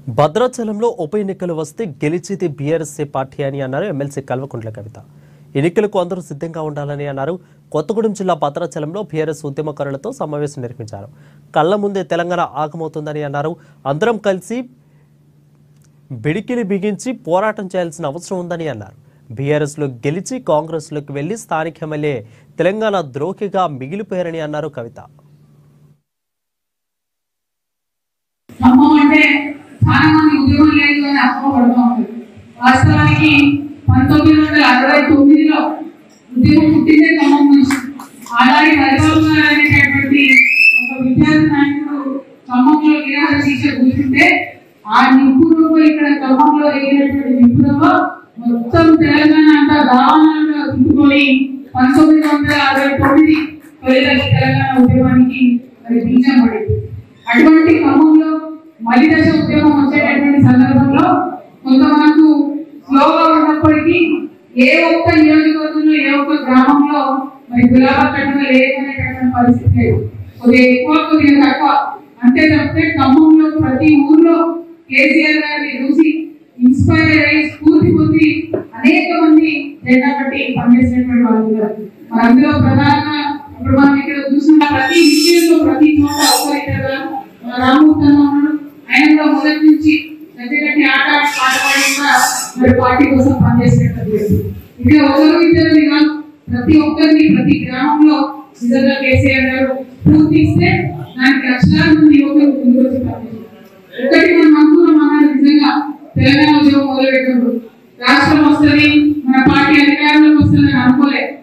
భద్రాచలంలో ఉప ఎన్నికలు వస్తే గెలిచేది బీఆర్ఎస్ పార్టీ అని అన్నారు ఎమ్మెల్సీ కల్వకుంట్ల కవిత. ఎన్నికలకు అందరూ సిద్ధంగా ఉండాలని అన్నారు. కొత్తగూడెం జిల్లా భద్రాచలంలో బీఆర్ఎస్ ఉద్యమకారులతో సమావేశం నిర్వహించారు. కళ్ల ముందే తెలంగాణ ఆగమవుతుందని అన్నారు. అందరం కలిసి బిడికిలి బిగించి పోరాటం చేయాల్సిన అవసరం ఉందని అన్నారు. బీఆర్ఎస్లో గెలిచి కాంగ్రెస్లోకి వెళ్లి స్థానిక ఎమ్మెల్యే తెలంగాణ ద్రోహిగా మిగిలిపోయారని అన్నారు కవిత. చాలా మంది ఉద్యోగం లేదు అని అప్పపడుతూ ఉంటుంది. వాస్తవానికి 1969లో ఉద్యోగం పుట్టిందే ఖమ్మం నుంచి. అలాగే హరిబాబు గారు అనేటటువంటి ఒక విద్యార్థి నాయకుడు ఖమ్మంలో నిరాహార దీక్ష కూర్చుంటే ఆ నిపుణులు ఇక్కడ ఖమ్మంలో ఎగినటువంటి నిపుణులు మొత్తం తెలంగాణ అంతా దావానంగా చుట్టుకొని 1969 తెలంగాణ ఉద్యమానికి మరి బీజం పడింది. అటువంటి ఖమ్మంలో మలి దశ ఉద్యమం వచ్చేటటువంటి సందర్భంలో కొంతమంది స్లోగా ఉన్నప్పటికీ ఏ ఒక్క నియోజకవర్గంలో ఏ ఒక్క గ్రామంలో మరి గులాబా కట్టడం లేదనేటటువంటి పరిస్థితి లేదు. కొద్దిగా ఎక్కువ కొద్దిగా తక్కువ అంతే తప్పితే ఖమ్మంలో ప్రతి ఊర్లో కేసీఆర్ గారిని చూసి ఇన్స్పైర్ అయ్యి స్ఫూర్తి పొంది అనేక మంది జెండా పట్టి పనిచేసినటువంటి వాళ్ళు ఉన్నారు. మరి అందులో ప్రధానంగా ఇప్పుడు మనం ఇక్కడ చూసిన ప్రతి విషయంలో ప్రతి చోట ఒకరిద్దరుగా రామూర్తన్న ఉన్నాడు. ఆయన కూడా మొదటి నుంచి గట్టి ఆట పాటపాడి కూడా మరి పార్టీ కోసం పనిచేసినట్టు. ఇక ఒకరు ఇద్దరు కాదు, ప్రతి ఒక్కరిని ప్రతి గ్రామంలో నిజంగా కేసీఆర్ గారు పూర్తి ఇస్తే దానికి లక్షలాది మంది యువకులు ముందుకు వచ్చి పనిచేస్తారు. ఒకటి మనం అనుకున్నాం అన్నారు, నిజంగా తెలంగాణ ఉద్యోగం మొదలుపెట్టారు, రాష్ట్రం వస్తుంది, మన పార్టీ అధికారంలోకి వస్తుందని అనుకోలేదు.